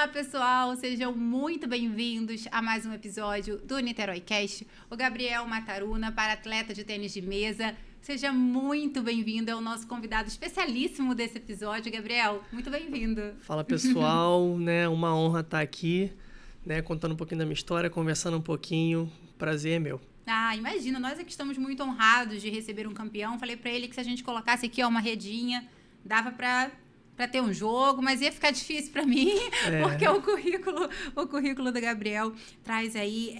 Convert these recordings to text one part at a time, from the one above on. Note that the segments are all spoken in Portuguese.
Olá, pessoal! Sejam muito bem-vindos a mais um episódio do Niterói Cast. O Gabriel Mataruna, para atleta de tênis de mesa. Seja muito bem-vindo, é o nosso convidado especialíssimo desse episódio. Gabriel, muito bem-vindo. Fala, pessoal, né? Uma honra estar aqui, né? Contando um pouquinho da minha história, conversando um pouquinho. Prazer é meu. Ah, imagina, nós é que estamos muito honrados de receber um campeão. Falei pra ele que se a gente colocasse aqui uma redinha, dava pra ter um jogo, mas ia ficar difícil para mim, porque o currículo do Gabriel traz aí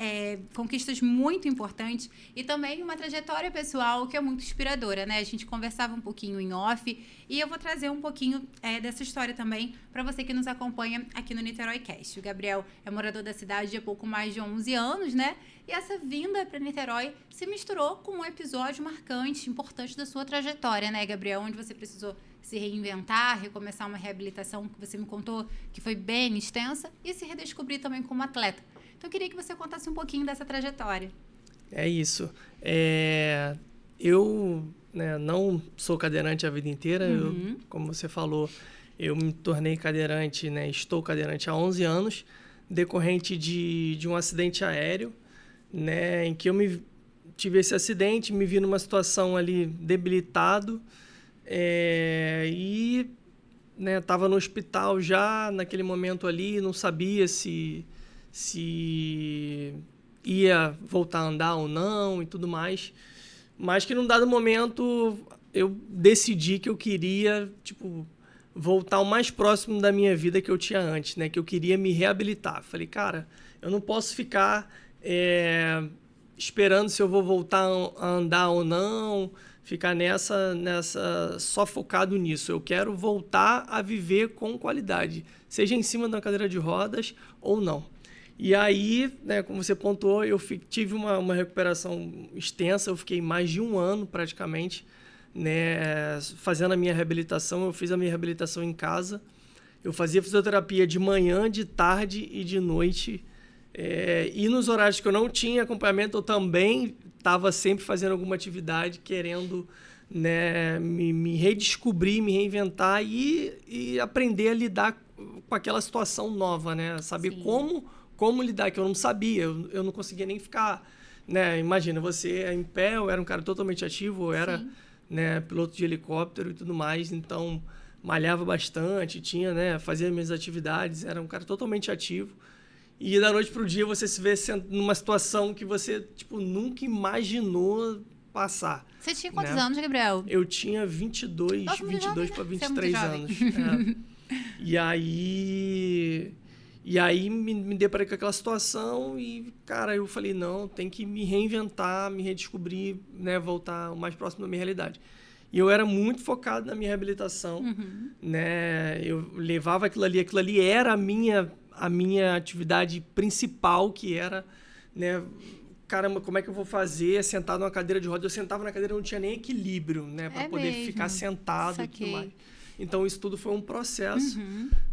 conquistas muito importantes e também uma trajetória pessoal que é muito inspiradora, né? A gente conversava um pouquinho em off e eu vou trazer um pouquinho dessa história também para você que nos acompanha aqui no Niterói Cast. O Gabriel é morador da cidade há pouco mais de 11 anos, né? E essa vinda para Niterói se misturou com um episódio marcante, importante da sua trajetória, né, Gabriel? Onde você precisou se reinventar, recomeçar uma reabilitação que você me contou que foi bem extensa e se redescobrir também como atleta. Então, eu queria que você contasse um pouquinho dessa trajetória. É isso. Eu não sou cadeirante a vida inteira. Uhum. Como você falou, eu me tornei cadeirante, né? Estou cadeirante há 11 anos, decorrente de um acidente aéreo, né? Em que eu tive esse acidente, me vi numa situação ali debilitado, e estava no hospital já naquele momento ali, não sabia se ia voltar a andar ou não e tudo mais, mas que num dado momento eu decidi que eu queria voltar o mais próximo da minha vida que eu tinha antes, né? Que eu queria me reabilitar. Falei, cara, eu não posso ficar esperando se eu vou voltar a andar ou não, ficar nessa só focado nisso. Eu quero voltar a viver com qualidade, seja em cima da cadeira de rodas ou não. E aí, né, como você pontuou, eu tive uma recuperação extensa, eu fiquei mais de um ano praticamente, né, fazendo a minha reabilitação. Eu fiz a minha reabilitação em casa, eu fazia fisioterapia de manhã, de tarde e de noite, e nos horários que eu não tinha acompanhamento, eu também estava sempre fazendo alguma atividade, querendo, né, me redescobrir, me reinventar e aprender a lidar com aquela situação nova, né? Saber como lidar, que eu não sabia, eu não conseguia nem ficar, né? Imagina, você em pé, eu era um cara totalmente ativo, eu era, né, piloto de helicóptero e tudo mais, então malhava bastante, fazia minhas atividades, era um cara totalmente ativo. E da noite para o dia você se vê numa situação que você nunca imaginou passar. Você tinha quantos anos, Gabriel? Eu tinha 22 para 23 anos. E aí me deparei com aquela situação e, cara, eu falei, não, tem que me reinventar, me redescobrir, né, voltar o mais próximo da minha realidade. E eu era muito focado na minha reabilitação, né? Eu levava aquilo ali era a minha atividade principal, que era, né, caramba, como é que eu vou fazer sentado numa cadeira de rodas? Eu sentava na cadeira, eu não tinha nem equilíbrio, né, para poder ficar sentado e tudo mais. Então, isso tudo foi um processo,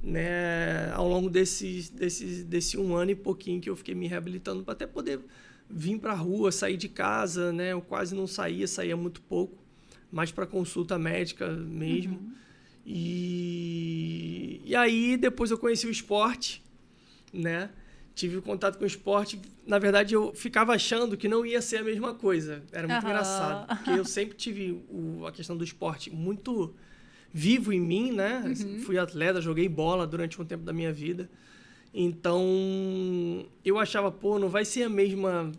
né, ao longo desse 1 ano e pouquinho que eu fiquei me reabilitando, para até poder vir para a rua, sair de casa, né? Eu quase não saía muito pouco, mais para consulta médica mesmo. E aí, depois eu conheci o esporte, né? Tive contato com o esporte. Na verdade, eu ficava achando que não ia ser a mesma coisa. Era muito engraçado, porque eu sempre tive a questão do esporte muito vivo em mim, né? Fui atleta, joguei bola durante um tempo da minha vida. Então, eu achava, não vai ser a mesma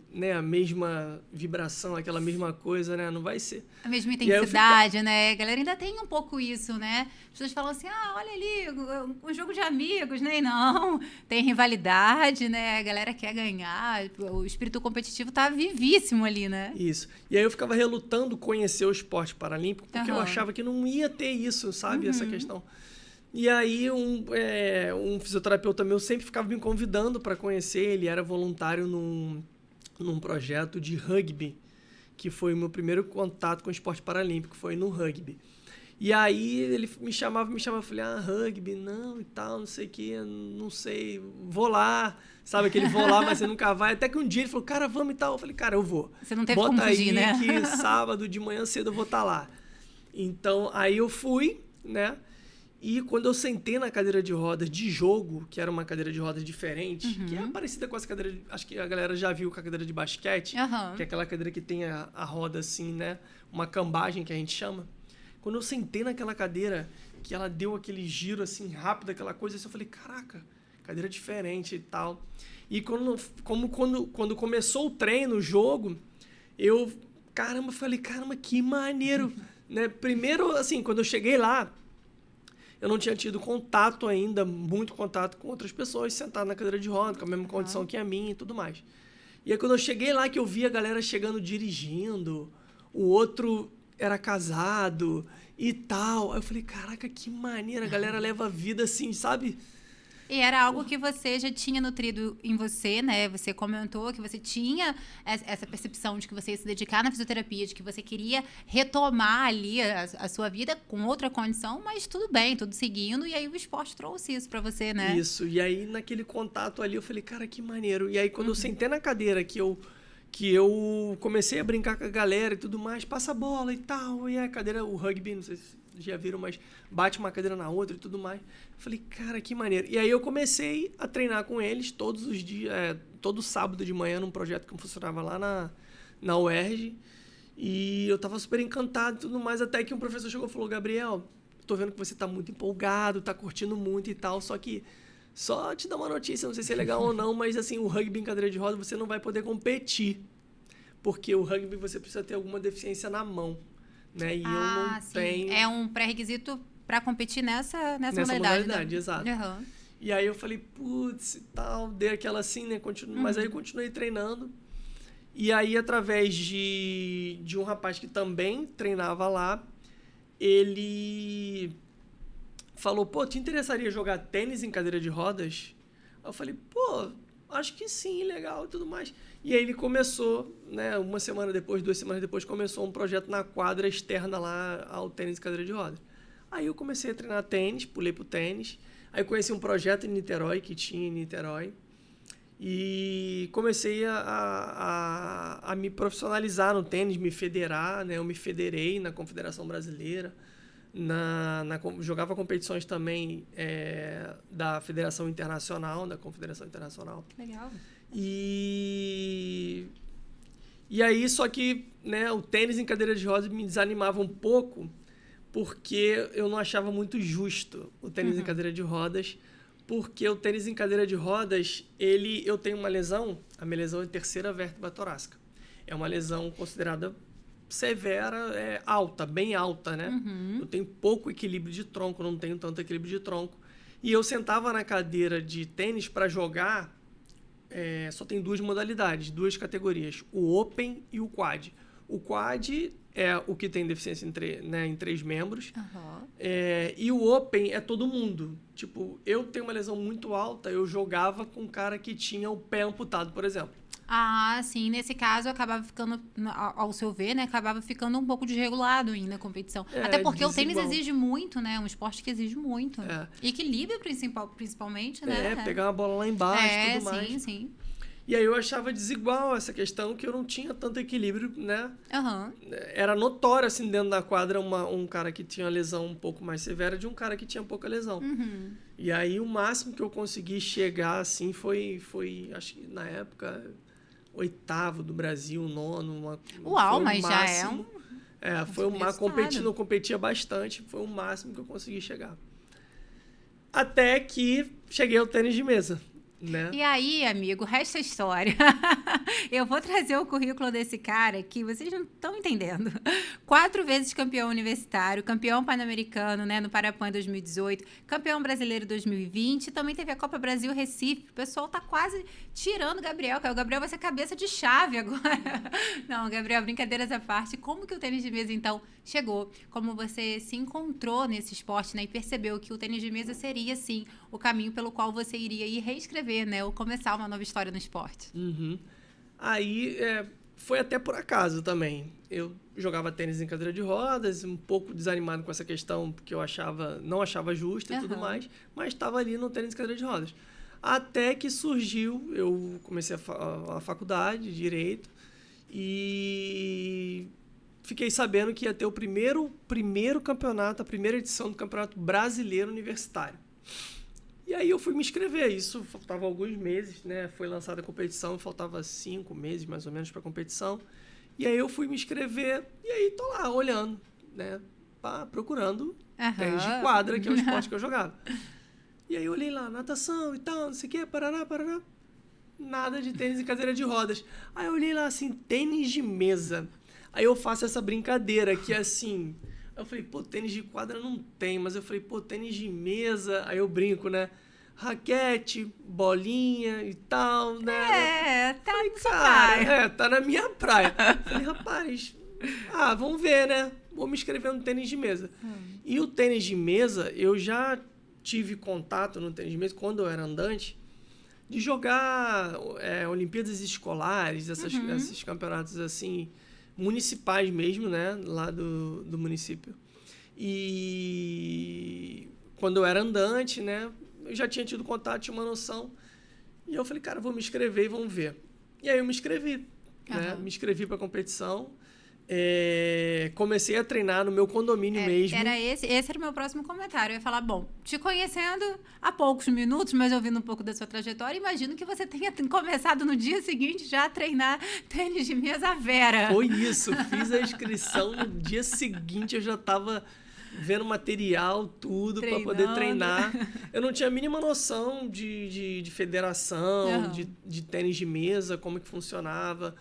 vibração, aquela mesma coisa, né? Não vai ser. A mesma intensidade, né? A galera ainda tem um pouco isso, né? As pessoas falam assim, olha ali, um jogo de amigos, né? E não, tem rivalidade, né? A galera quer ganhar, o espírito competitivo tá vivíssimo ali, né? Isso. E aí eu ficava relutando conhecer o esporte paralímpico, porque eu achava que não ia ter isso, sabe? Essa questão. E aí um fisioterapeuta meu sempre ficava me convidando para conhecer. Ele era voluntário num projeto de rugby, que foi o meu primeiro contato com o esporte paralímpico, foi no rugby. E aí ele me chamava, eu falei, rugby, não, e tal, não sei o que, não sei, vou lá, sabe, aquele vou lá, mas você nunca vai. Até que um dia ele falou, cara, vamos e tal. Eu falei, cara, eu vou. Você não teve como fugir, né? Bota aí que sábado de manhã cedo eu vou estar lá. Então, aí eu fui, né? E quando eu sentei na cadeira de rodas de jogo, que era uma cadeira de rodas diferente, que é parecida com essa cadeira, acho que a galera já viu com a cadeira de basquete, que é aquela cadeira que tem a roda assim, né? Uma cambagem que a gente chama. Quando eu sentei naquela cadeira, que ela deu aquele giro assim rápido, aquela coisa, assim, eu falei, caraca, cadeira diferente e tal. E quando começou o treino, o jogo, eu, falei, caramba, que maneiro. Né? Primeiro, assim, quando eu cheguei lá, eu não tinha tido contato ainda, muito contato com outras pessoas, sentado na cadeira de roda, com a mesma condição que a minha e tudo mais. E aí, quando eu cheguei lá, que eu vi a galera chegando dirigindo, o outro era casado e tal. Aí eu falei, caraca, que maneiro, a galera leva a vida assim, sabe? E era algo que você já tinha nutrido em você, né? Você comentou que você tinha essa percepção de que você ia se dedicar na fisioterapia, de que você queria retomar ali a sua vida com outra condição, mas tudo bem, tudo seguindo. E aí o esporte trouxe isso pra você, né? Isso. E aí, naquele contato ali, eu falei, cara, que maneiro. E aí, quando eu sentei na cadeira, que eu comecei a brincar com a galera e tudo mais, passa a bola e tal. E a cadeira, o rugby, não sei se já viram, mas bate uma cadeira na outra e tudo mais. Eu falei, cara, que maneiro. E aí eu comecei a treinar com eles todos os dias, todo sábado de manhã, num projeto que funcionava lá na UERJ. E eu tava super encantado e tudo mais, até que um professor chegou e falou, Gabriel, tô vendo que você tá muito empolgado, tá curtindo muito e tal, só que só te dar uma notícia, não sei se é legal ou não, mas assim, o rugby em cadeira de roda você não vai poder competir, porque o rugby você precisa ter alguma deficiência na mão. Né? E eu não tenho... É um pré-requisito para competir nessa modalidade. Né? Exato. E aí eu falei, putz, e tal, dei aquela assim, né? Mas aí eu continuei treinando. E aí, através de um rapaz que também treinava lá, ele falou, pô, te interessaria jogar tênis em cadeira de rodas? Aí eu falei, pô, acho que sim, legal e tudo mais. E aí ele começou, né, 2 semanas depois, começou um projeto na quadra externa lá ao tênis de cadeira de rodas. Aí eu comecei a treinar tênis, pulei pro tênis. Aí eu conheci um projeto em Niterói, que tinha em Niterói. E comecei a me profissionalizar no tênis, me federar, né? Eu me federei na Confederação Brasileira. Jogava competições também da Federação Internacional, da Confederação Internacional. Legal. E aí, só que, né, o tênis em cadeira de rodas me desanimava um pouco, porque eu não achava muito justo o tênis em cadeira de rodas, porque o tênis em cadeira de rodas, eu tenho uma lesão, a minha lesão é terceira vértebra torácica. É uma lesão considerada severa, alta, bem alta, né? Eu tenho pouco equilíbrio de tronco, não tenho tanto equilíbrio de tronco. E eu sentava na cadeira de tênis para jogar, só tem 2 modalidades, 2 categorias, o Open e o Quad. O Quad é o que tem deficiência em 3 membros, e o Open é todo mundo. Tipo, eu tenho uma lesão muito alta, eu jogava com um cara que tinha o pé amputado, por exemplo. Ah, sim. Nesse caso, acabava ficando, ao seu ver, né? Acabava ficando um pouco desregulado ainda na competição. Até porque desigual. o tênis exige muito, né? Um esporte que exige muito. E equilíbrio, principalmente, né? Pegar uma bola lá embaixo e tudo mais. Sim. E aí eu achava desigual essa questão, que eu não tinha tanto equilíbrio, né? Era notório, assim, dentro da quadra, um cara que tinha lesão um pouco mais severa de um cara que tinha pouca lesão. E aí o máximo que eu consegui chegar, assim, foi acho que na época, 8º do Brasil, 9º. Uau, mas já é um... foi competindo, eu competia bastante, foi o máximo que eu consegui chegar. Até que cheguei ao tênis de mesa. Né? E aí, amigo, resta a história. Eu vou trazer o currículo desse cara que vocês não estão entendendo. 4 vezes campeão universitário, campeão pan-americano, né, no Parapan 2018, campeão brasileiro 2020, também teve a Copa Brasil Recife. O pessoal tá quase tirando o Gabriel, o Gabriel vai ser cabeça de chave agora. Não, Gabriel, brincadeiras à parte, como que o tênis de mesa, então, chegou? Como você se encontrou nesse esporte, né, e percebeu que o tênis de mesa seria, sim, o caminho pelo qual você iria ir reescrever, né, ou começar uma nova história no esporte. Aí foi até por acaso também. Eu jogava tênis em cadeira de rodas, um pouco desanimado com essa questão, porque eu não achava justa e tudo mais, mas estava ali no tênis em cadeira de rodas. Até que surgiu, eu comecei a faculdade de Direito e fiquei sabendo que ia ter o primeiro campeonato, a primeira edição do Campeonato Brasileiro Universitário. E aí eu fui me inscrever. Isso faltava alguns meses, né? Foi lançada a competição, faltava 5 meses mais ou menos para a competição. E aí eu fui me inscrever e aí tô lá olhando, né? Procurando tênis de quadra, que é o esporte que eu jogava. E aí eu olhei lá, natação e tal, não sei o quê, parará. Nada de tênis e cadeira de rodas. Aí eu olhei lá assim, tênis de mesa. Aí eu faço essa brincadeira que é assim... Eu falei, pô, tênis de quadra não tem, mas eu falei, pô, tênis de mesa, aí eu brinco, né? Raquete, bolinha e tal, né? Tá falei, na sua praia. tá na minha praia. Falei, rapaz, vamos ver, né? Vou me inscrever no tênis de mesa. E o tênis de mesa, eu já tive contato no tênis de mesa, quando eu era andante, de jogar Olimpíadas escolares, esses campeonatos assim... municipais mesmo, né? Lá do município. E quando eu era andante, né? Eu já tinha tido contato, tinha uma noção. E eu falei, cara, vou me inscrever e vamos ver. E aí eu me inscrevi, né? Me inscrevi para a competição. Comecei a treinar no meu condomínio mesmo. Esse era o meu próximo comentário. Eu ia falar, bom, te conhecendo há poucos minutos, mas ouvindo um pouco da sua trajetória, imagino que você tenha começado no dia seguinte já a treinar tênis de mesa Vera. Foi isso. Fiz a inscrição no dia seguinte, eu já estava vendo material, tudo, para poder treinar. Eu não tinha a mínima noção de federação, de tênis de mesa, como que funcionava.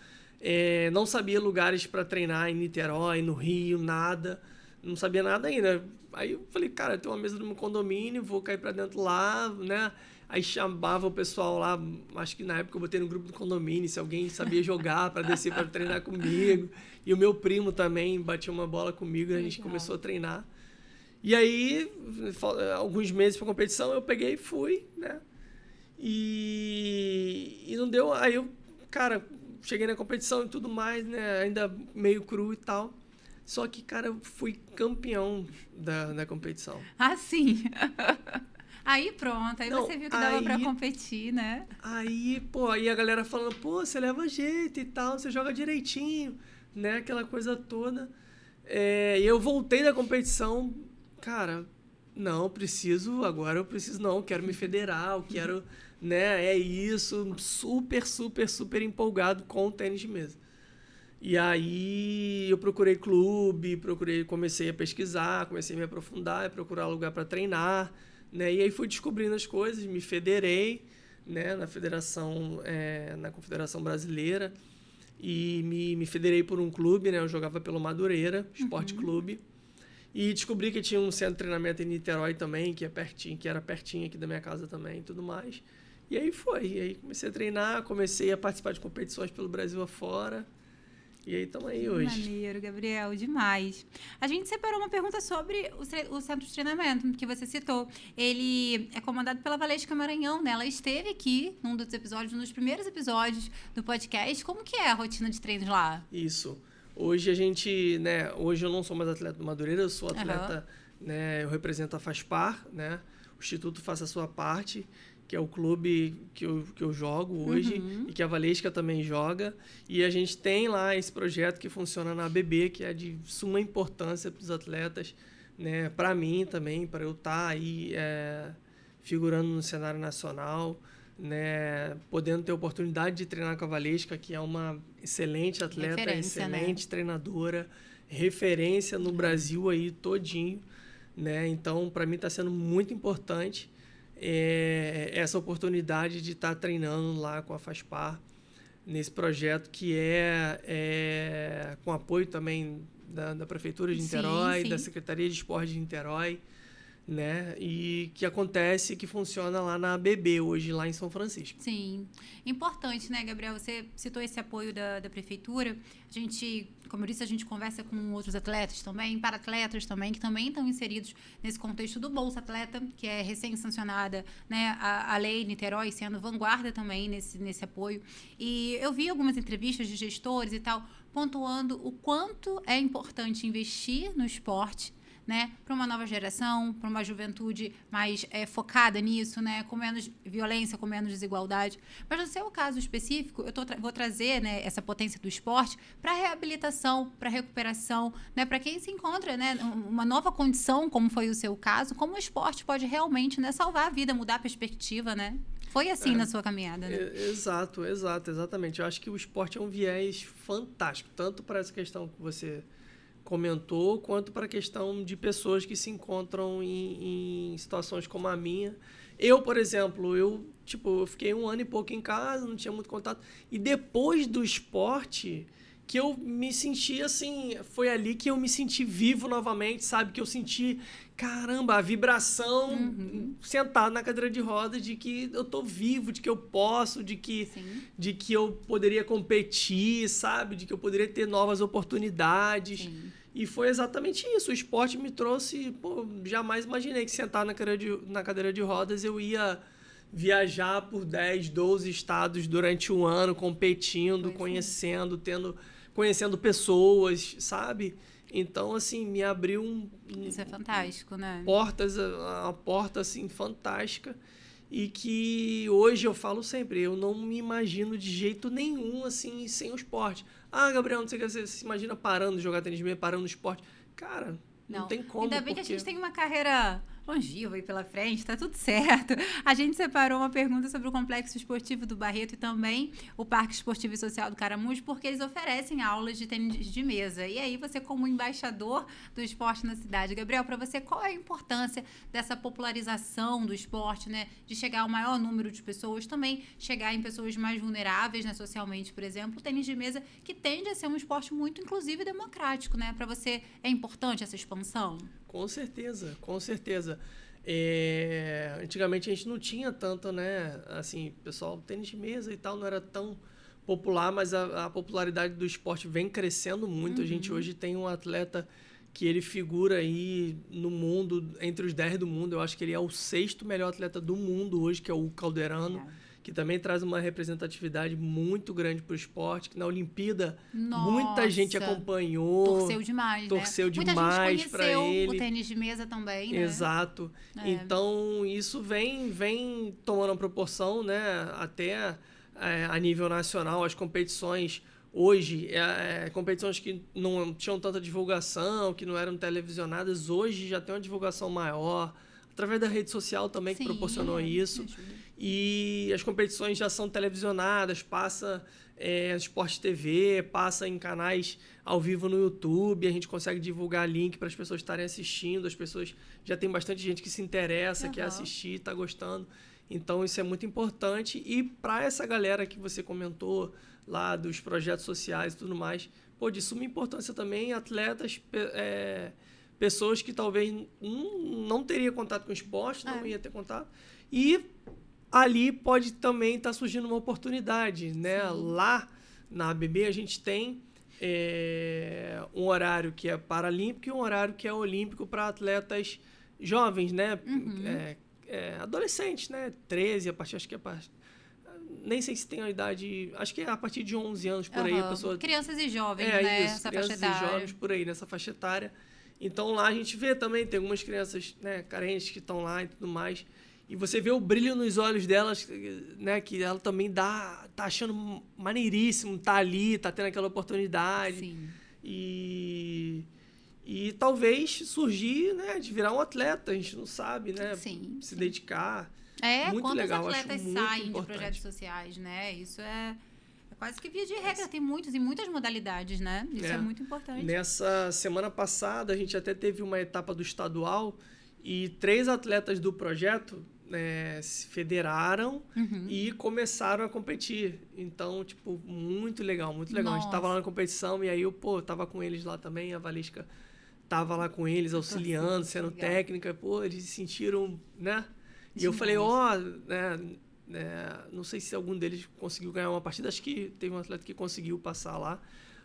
Não sabia lugares para treinar em Niterói, no Rio, nada. Não sabia nada ainda. Aí eu falei, cara, tem uma mesa no meu condomínio, vou cair para dentro lá, né? Aí chamava o pessoal lá, acho que na época eu botei no grupo do condomínio, se alguém sabia jogar para descer para treinar comigo. E o meu primo também batia uma bola comigo, a gente começou a treinar. E aí, alguns meses para competição, eu peguei e fui, né? E não deu... Aí eu, cara... Cheguei na competição e tudo mais, né? Ainda meio cru e tal. Só que, cara, eu fui campeão da competição. Sim. Aí pronto. Aí você viu que dava pra competir, né? Aí a galera falando, pô, você leva jeito e tal, você joga direitinho, né? Aquela coisa toda. E eu voltei da competição, cara, agora eu preciso quero me federar, eu quero... Né? É isso, super empolgado com o tênis de mesa. E aí eu procurei clube, comecei a pesquisar, comecei a me aprofundar, a procurar lugar para treinar, né? E aí fui descobrindo as coisas, me federei, né? Na Confederação Brasileira e me federei por um clube, né? Eu jogava pelo Madureira Esporte Clube. E descobri que tinha um centro de treinamento em Niterói também, que era pertinho aqui da minha casa também e tudo mais. E aí foi. E aí comecei a treinar, comecei a participar de competições pelo Brasil afora. E aí estamos aí hoje. Maneiro, Gabriel, demais. A gente separou uma pergunta sobre o centro de treinamento que você citou. Ele é comandado pela Valesca Maranhão, né? Ela esteve aqui num dos episódios, nos primeiros episódios do podcast. Como que é a rotina de treinos lá? Isso. Hoje hoje eu não sou mais atleta do Madureira, eu sou atleta, né? Eu represento a FASPAR, né? O Instituto Faça a Sua Parte, que é o clube que eu jogo hoje e que a Valesca também joga. E a gente tem lá esse projeto que funciona na ABB, que é de suma importância para os atletas, né? Para mim também, para eu estar aí figurando no cenário nacional, né? Podendo ter a oportunidade de treinar com a Valesca, que é uma excelente atleta, excelente treinadora, referência no Brasil aí todinho, né? Então, para mim está sendo muito importante essa oportunidade de estar treinando lá com a FASPAR, nesse projeto que com apoio também da Prefeitura de Niterói, da Secretaria de Esporte de Niterói, né? E que acontece, que funciona lá na ABB hoje, lá em São Francisco. Sim. Importante, né, Gabriel? Você citou esse apoio da Prefeitura. A gente, como eu disse, a gente conversa com outros atletas também, para-atletas também, que também estão inseridos nesse contexto do Bolsa Atleta, que é recém-sancionada, né, a lei Niterói, sendo vanguarda também nesse apoio. E eu vi algumas entrevistas de gestores e tal, pontuando o quanto é importante investir no esporte, né, para uma nova geração, para uma juventude mais focada nisso, né, com menos violência, com menos desigualdade. Mas no seu caso específico, eu vou trazer, né, essa potência do esporte para reabilitação, para recuperação, né, para quem se encontra, né, uma nova condição, como foi o seu caso, como o esporte pode realmente, né, salvar a vida, mudar a perspectiva, né? Foi assim na sua caminhada, né? Exatamente. Eu acho que o esporte é um viés fantástico, tanto para essa questão que você comentou, quanto para a questão de pessoas que se encontram em situações como a minha. Eu, por exemplo, eu fiquei 1 ano e pouco em casa, não tinha muito contato. E depois do esporte, que eu me senti assim, foi ali que eu me senti vivo novamente, sabe? Que eu senti, caramba, a vibração sentado na cadeira de rodas de que eu tô vivo, de que eu posso, de que eu poderia competir, sabe? De que eu poderia ter novas oportunidades. Sim. E foi exatamente isso. O esporte me trouxe, jamais imaginei que sentar na cadeira de rodas eu ia viajar por 10, 12 estados durante 1 ano, competindo, conhecendo pessoas, sabe? Então, assim, me abriu Isso é fantástico, né? Uma porta, assim, fantástica. E que hoje eu falo sempre, eu não me imagino de jeito nenhum, assim, sem o esporte. Ah, Gabriel, não sei o que, você se imagina parando de jogar tênis mesmo, parando no esporte. Cara, não tem como. Ainda bem que a gente tem uma carreira longínqua aí pela frente, tá tudo certo. A gente separou uma pergunta sobre o Complexo Esportivo do Barreto e também o Parque Esportivo e Social do Caramujo, porque eles oferecem aulas de tênis de mesa. E aí você, como embaixador do esporte na cidade, Gabriel, para você, qual é a importância dessa popularização do esporte, né? De chegar ao maior número de pessoas, também chegar em pessoas mais vulneráveis, né, socialmente, por exemplo, o tênis de mesa, que tende a ser um esporte muito, inclusive, democrático, né? Para você, é importante essa expansão? Com certeza. Antigamente a gente não tinha tanto, né? Assim, pessoal, tênis de mesa e tal não era tão popular, mas a popularidade do esporte vem crescendo muito. A gente hoje tem um atleta que ele figura aí no mundo, entre os 10 do mundo. Eu acho que ele é o 6º melhor atleta do mundo hoje, que é o Calderano. Que também traz uma representatividade muito grande para o esporte, que na Olimpíada muita gente acompanhou. Torceu demais, para ele. O tênis de mesa também, né? Exato. Então, isso vem tomando uma proporção, né? Até a nível nacional, as competições hoje, competições que não tinham tanta divulgação, que não eram televisionadas, hoje já tem uma divulgação maior, através da rede social também, que proporcionou isso. E as competições já são televisionadas, passa Sport TV, passa em canais ao vivo no YouTube, a gente consegue divulgar link para as pessoas estarem assistindo, as pessoas, já tem bastante gente que se interessa, quer assistir, está gostando. Então isso é muito importante. E para essa galera que você comentou lá dos projetos sociais e tudo mais, de suma importância também, atletas, pessoas que talvez não teriam contato com o esporte, não ia ter contato. E ali pode também estar surgindo uma oportunidade, né? Lá na ABB a gente tem um horário que é paralímpico e um horário que é olímpico para atletas jovens, né? Adolescentes, né? 13, acho que nem sei se tem a idade, acho que é a partir de 11 anos por aí. A pessoa, crianças e jovens, né? Isso, crianças e jovens por aí, nessa faixa etária. Então lá a gente vê também, tem algumas crianças, né, carentes que estão lá e tudo mais. E você vê o brilho nos olhos delas, né, que ela também tá achando maneiríssimo, tá ali, tá tendo aquela oportunidade. Sim. E talvez surgir, né, de virar um atleta, a gente não sabe, né? Se dedicar. Muito legal, quantos atletas saem importante. de projetos sociais, né? Isso é quase que via de regra, tem muitos e muitas modalidades, né? Isso é muito importante. Nessa semana passada, a gente até teve uma etapa do estadual e 3 atletas do projeto se federaram e começaram a competir. Então, muito legal, muito legal. Nossa. A gente tava lá na competição e aí eu, tava com eles lá também, a Valesca tava lá com eles, auxiliando, sendo técnica. Eles se sentiram, né? E eu falei, não sei se algum deles conseguiu ganhar uma partida, acho que teve um atleta que conseguiu passar lá,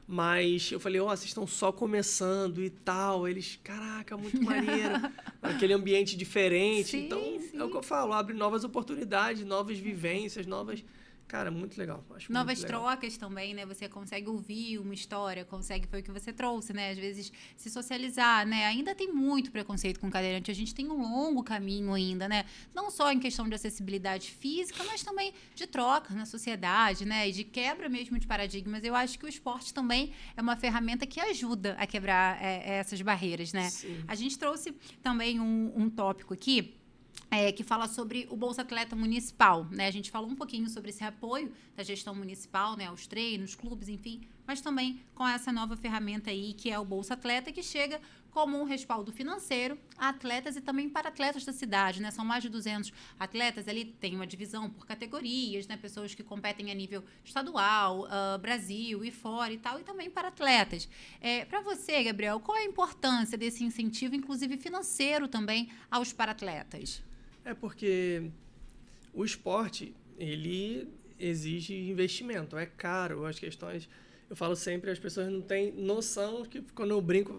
mas eu falei, vocês estão só começando e tal. Eles, caraca, muito maneiro, aquele ambiente diferente. Então, é o que eu falo, abre novas oportunidades, novas vivências, novas Cara, muito legal. Acho Novas muito legal. trocas também, né? Você consegue ouvir uma história, foi o que você trouxe, né? Às vezes se socializar, né? Ainda tem muito preconceito com cadeirante. A gente tem um longo caminho ainda, né? Não só em questão de acessibilidade física, mas também de troca na sociedade, né? E de quebra mesmo de paradigmas. Eu acho que o esporte também é uma ferramenta que ajuda a quebrar essas barreiras, né? Sim. A gente trouxe também um tópico aqui, que fala sobre o Bolsa Atleta Municipal, né? A gente falou um pouquinho sobre esse apoio da gestão municipal, né? Aos treinos, clubes, enfim, mas também com essa nova ferramenta aí, que é o Bolsa Atleta, que chega como um respaldo financeiro a atletas e também para atletas da cidade, né? São mais de 200 atletas, ali tem uma divisão por categorias, né? Pessoas que competem a nível estadual, Brasil e fora e tal, e também para atletas. Para você, Gabriel, qual é a importância desse incentivo, inclusive financeiro também, aos paratletas? É porque o esporte, ele exige investimento, é caro, as questões... Eu falo sempre, as pessoas não têm noção que quando eu brinco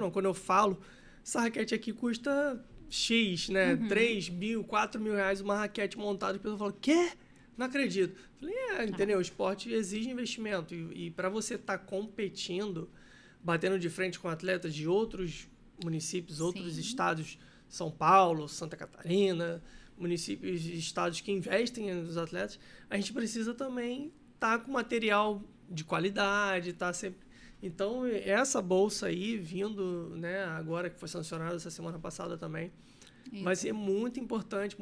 não, quando eu falo, essa raquete aqui custa X, né? 3 mil, 4 mil reais uma raquete montada, e a pessoa fala, quê? Não acredito. Falei, entendeu? O esporte exige investimento, e para você estar competindo, batendo de frente com atletas de outros municípios, outros estados, São Paulo, Santa Catarina, municípios e estados que investem nos atletas, a gente precisa também estar com material de qualidade, tá sempre... Então, essa bolsa aí, vindo, né, agora que foi sancionada essa semana passada também, vai ser muito importante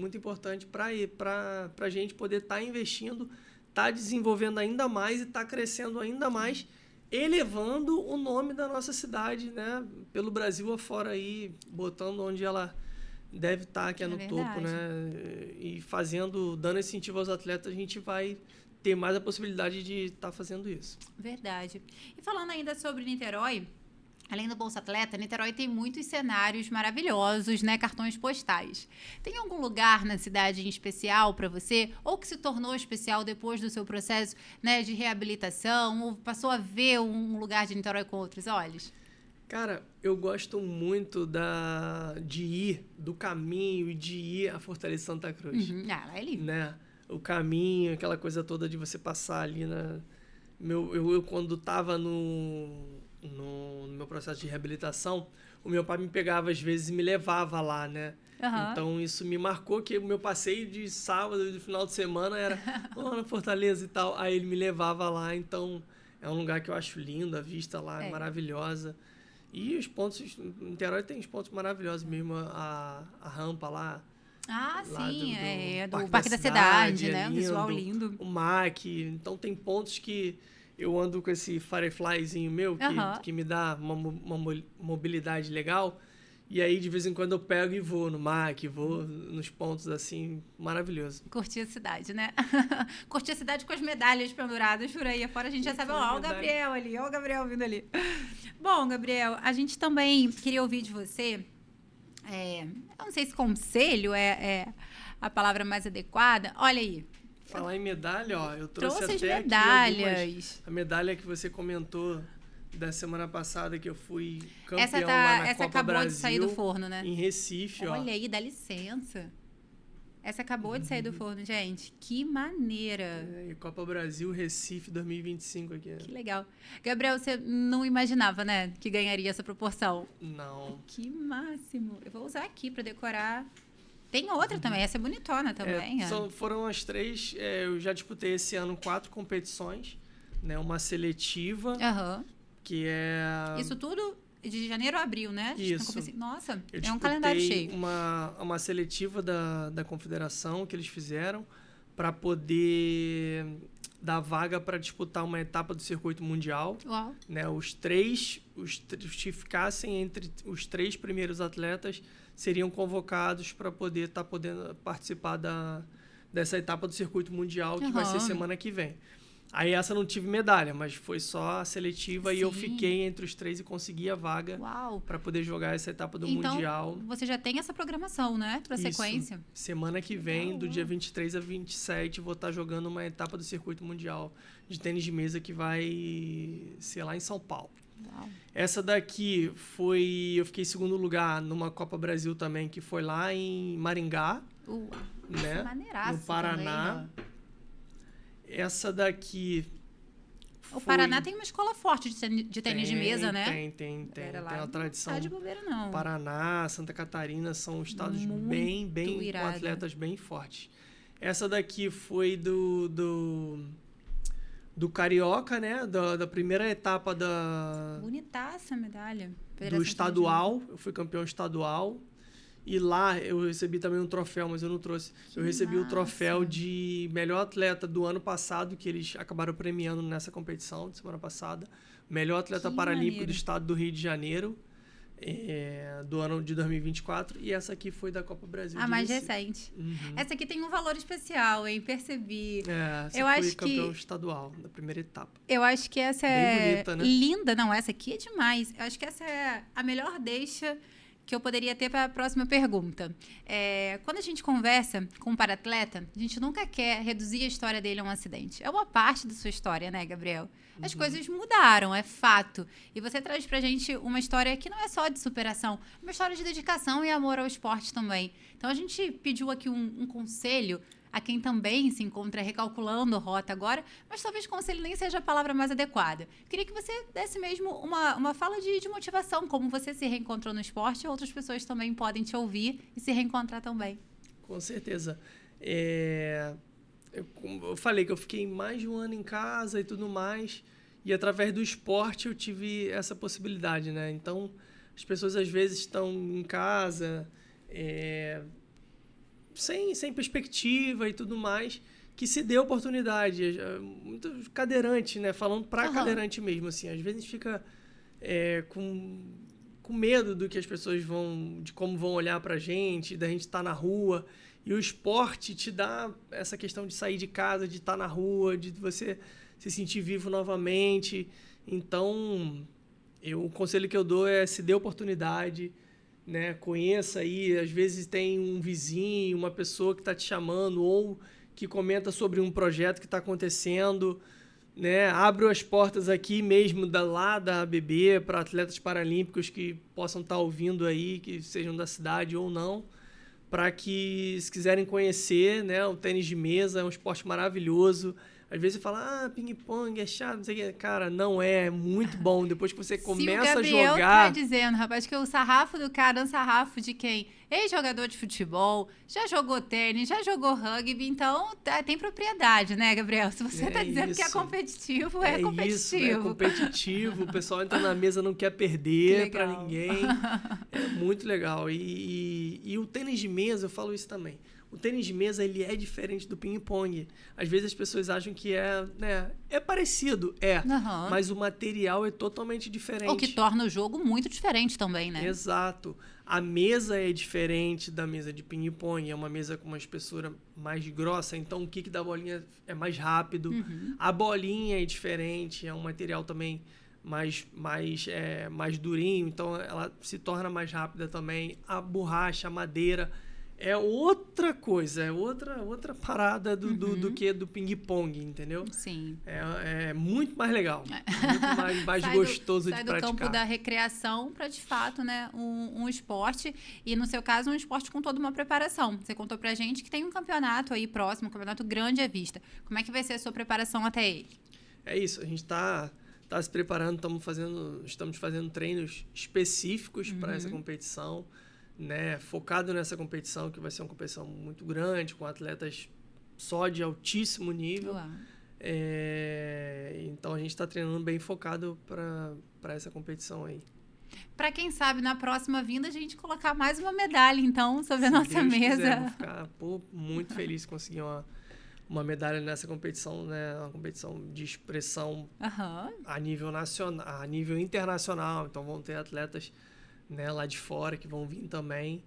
para a gente poder estar investindo, estar desenvolvendo ainda mais e estar crescendo ainda mais, elevando o nome da nossa cidade, né, pelo Brasil afora aí, botando onde ela deve estar, que é no topo, né, e dando esse incentivo aos atletas, a gente vai ter mais a possibilidade de estar fazendo isso. Verdade. E falando ainda sobre Niterói, além do Bolsa Atleta, Niterói tem muitos cenários maravilhosos, né? Cartões postais. Tem algum lugar na cidade em especial para você? Ou que se tornou especial depois do seu processo, né, de reabilitação? Ou passou a ver um lugar de Niterói com outros olhos? Cara, eu gosto muito de ir, do caminho e de ir à Fortaleza Santa Cruz. Lá é lindo. Né? O caminho, aquela coisa toda de você passar ali na... Eu quando estava no meu processo de reabilitação, o meu pai me pegava às vezes e me levava lá, né? Então isso me marcou, que o meu passeio de sábado, de final de semana, era na Fortaleza e tal. Aí ele me levava lá, então é um lugar que eu acho lindo, a vista lá é maravilhosa. E os pontos, Niterói tem os pontos maravilhosos mesmo, a rampa lá. Sim, do Parque da Cidade, né? Lindo, Um visual lindo. O MAC. Então, tem pontos que eu ando com esse Fireflyzinho meu, que me dá uma mobilidade legal. E aí, de vez em quando, eu pego e vou no MAC, vou nos pontos, assim, maravilhoso. Curtir a cidade, né? Curtir a cidade com as medalhas penduradas por aí. Afora a gente já sabe, o Gabriel ali, o Gabriel vindo ali. Bom, Gabriel, a gente também queria ouvir de você... eu não sei se conselho é a palavra mais adequada. Olha aí. Falar em medalha, eu trouxe as até medalhas. A medalha que você comentou da semana passada, que eu fui campeão essa lá na essa Copa acabou Brasil, de sair do forno, né? Em Recife, Olha aí, dá licença. Essa acabou de sair do forno, gente. Que maneira. E Copa Brasil, Recife 2025 aqui. Que legal. Gabriel, você não imaginava, né, que ganharia essa proporção? Não. Que máximo. Eu vou usar aqui para decorar. Tem outra também, essa é bonitona também. Foram as 3, eu já disputei esse ano 4 competições, né? Uma seletiva, que é... Isso tudo de janeiro a abril, né? Isso. Nossa, é um calendário cheio. Uma seletiva da confederação que eles fizeram para poder dar vaga para disputar uma etapa do circuito mundial. Uau. Né? Os que ficassem entre os 3 primeiros atletas seriam convocados para poder podendo participar dessa etapa do circuito mundial, que vai ser semana que vem. Aí essa não tive medalha, mas foi só a seletiva. Sim. E eu fiquei entre os 3 e consegui a vaga para poder jogar essa etapa do Mundial. Então, você já tem essa programação, né? Para sequência. Semana que vem, do dia 23 a 27, vou estar jogando uma etapa do circuito mundial de tênis de mesa que vai ser lá em São Paulo. Uau. Essa daqui eu fiquei em segundo lugar numa Copa Brasil também, que foi lá em Maringá, né? Maneiraço no Paraná. também, Essa daqui O Paraná tem uma escola forte de tênis de mesa, né? Tem. Tem lá, a tradição. não tá de bobeira, não. Paraná, Santa Catarina são estados bem com atletas bem fortes. Essa daqui foi do Carioca, né? Da primeira etapa Bonitaça a medalha. Do estadual. Eu fui campeão estadual. E lá eu recebi também um troféu, mas eu não trouxe. Eu recebi o troféu de melhor atleta do ano passado, que eles acabaram premiando nessa competição de semana passada. Melhor atleta paralímpico do estado do Rio de Janeiro, do ano de 2024. E essa aqui foi da Copa Brasil. Mais recente. Essa aqui tem um valor especial, hein? Percebi. Essa foi campeão estadual, da primeira etapa. Eu acho que essa bem bonita, né? Linda. Não, essa aqui é demais. Eu acho que essa é a melhor deixa que eu poderia ter para a próxima pergunta. Quando a gente conversa com um paratleta, a gente nunca quer reduzir a história dele a um acidente. É uma parte da sua história, né, Gabriel? As coisas mudaram, é fato. E você traz pra gente uma história que não é só de superação, é uma história de dedicação e amor ao esporte também. Então, a gente pediu aqui um conselho a quem também se encontra recalculando rota agora, mas talvez conselho nem seja a palavra mais adequada. Queria que você desse mesmo uma fala de motivação, como você se reencontrou no esporte, outras pessoas também podem te ouvir e se reencontrar também. Com certeza. Eu falei que eu fiquei mais de um ano em casa e tudo mais, e através do esporte eu tive essa possibilidade, né? Então, as pessoas às vezes estão em casa, sem perspectiva e tudo mais, que se dê oportunidade. Muito cadeirante, né? Falando para cadeirante mesmo, assim. Às vezes a gente fica com medo do que as pessoas de como vão olhar pra gente, da gente estar na rua. E o esporte te dá essa questão de sair de casa, de estar na rua, de você se sentir vivo novamente. Então, o conselho que eu dou é se dê oportunidade, né? Conheça aí, às vezes tem um vizinho, uma pessoa que está te chamando ou que comenta sobre um projeto que está acontecendo, né? Abro as portas aqui mesmo lá da ABB para atletas paralímpicos que possam estar ouvindo aí, que sejam da cidade ou não, para que, se quiserem conhecer, né? O tênis de mesa é um esporte maravilhoso. Às vezes você fala, ping-pong é chato, não sei o que. Cara, não é muito bom. Depois que você começa a jogar... Se o Gabriel tá dizendo, rapaz, que o sarrafo do cara é um sarrafo de quem? Ex-jogador de futebol, já jogou tênis, já jogou rugby, então tem propriedade, né, Gabriel? Se você tá dizendo que é competitivo, é competitivo. Isso, é competitivo. O pessoal entra na mesa, não quer perder pra ninguém. É muito legal. E o tênis de mesa, eu falo isso também. O tênis de mesa, ele é diferente do ping-pong. Às vezes as pessoas acham que é parecido, mas o material é totalmente diferente. O que torna o jogo muito diferente também, né? Exato. A mesa é diferente da mesa de ping-pong, é uma mesa com uma espessura mais grossa, então o kick da bolinha é mais rápido. A bolinha é diferente, é um material também mais durinho, então ela se torna mais rápida também. A borracha, a madeira... é outra coisa, é outra parada do que do ping-pong, entendeu? Sim. É muito mais legal, muito mais gostoso de praticar. Sai do campo da recreação para, de fato, né, um esporte. E, no seu caso, um esporte com toda uma preparação. Você contou pra gente que tem um campeonato aí próximo, um campeonato grande à vista. Como é que vai ser a sua preparação até ele? É isso, a gente tá se preparando, estamos fazendo treinos específicos para essa competição, né, focado nessa competição, que vai ser uma competição muito grande, com atletas só de altíssimo nível. Então, a gente está treinando bem focado para essa competição aí. Para quem sabe, na próxima vinda, a gente colocar mais uma medalha, então, sobre a nossa mesa. Vou ficar muito feliz de conseguir uma medalha nessa competição, né? Uma competição de expressão a nível nacional, a nível internacional. Então, vão ter atletas, né, lá de fora que vão vir também.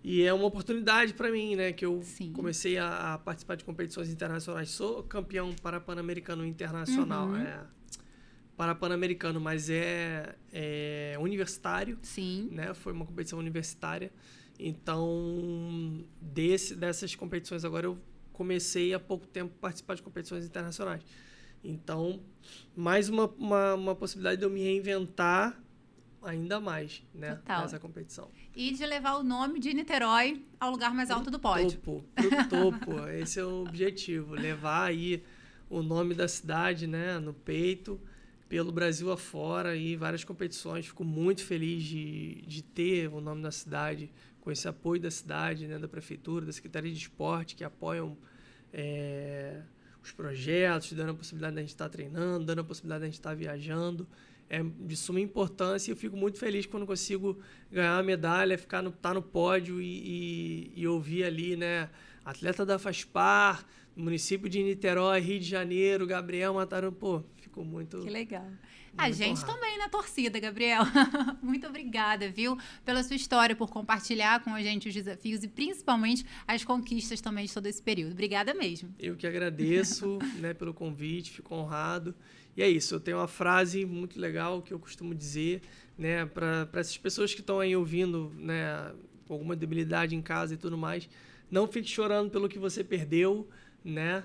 E é uma oportunidade para mim, né, que eu comecei a participar de competições internacionais. Sou campeão Pan-Americano internacional, Pan-Americano, mas é universitário. Sim. Né, foi uma competição universitária. Então, dessas competições agora eu comecei há pouco tempo a participar de competições internacionais. Então, mais uma possibilidade de eu me reinventar ainda mais, né, nessa competição. E de levar o nome de Niterói ao lugar mais alto do pódio. Pro topo. Esse é o objetivo, levar aí o nome da cidade, né, no peito, pelo Brasil afora e várias competições. Fico muito feliz de ter o nome da cidade, com esse apoio da cidade, né, da prefeitura, da Secretaria de Esporte, que apoiam os projetos, dando a possibilidade de a gente estar treinando, dando a possibilidade de a gente estar viajando. É de suma importância e eu fico muito feliz quando consigo ganhar uma medalha, estar no pódio e ouvir ali, né, atleta da FASPAR, município de Niterói, Rio de Janeiro, Gabriel Mataram, pô, ficou muito... Que legal. A muito gente honrado. também na torcida, Gabriel. Muito obrigada, viu? Pela sua história, por compartilhar com a gente os desafios e principalmente as conquistas também de todo esse período. Obrigada mesmo. Eu que agradeço, né, pelo convite, fico honrado. E é isso, eu tenho uma frase muito legal que eu costumo dizer, né, para essas pessoas que estão aí ouvindo, né, com alguma debilidade em casa e tudo mais, não fique chorando pelo que você perdeu, né?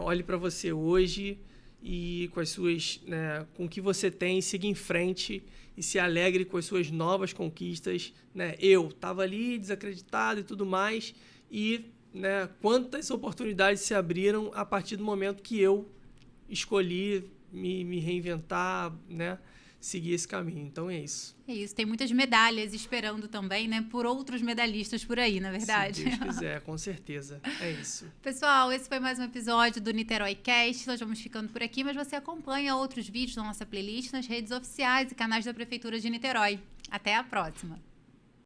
Olhe para você hoje e com as suas, né, com o que você tem, siga em frente e se alegre com as suas novas conquistas, né? Eu estava ali desacreditado e tudo mais e, né, quantas oportunidades se abriram a partir do momento que eu escolhi me reinventar, né, seguir esse caminho. Então é isso. É isso, tem muitas medalhas esperando também, né, por outros medalhistas por aí, na verdade. Se Deus quiser, com certeza. É isso. Pessoal, esse foi mais um episódio do Niterói Cast. Nós vamos ficando por aqui, mas você acompanha outros vídeos da nossa playlist nas redes oficiais e canais da Prefeitura de Niterói. Até a próxima!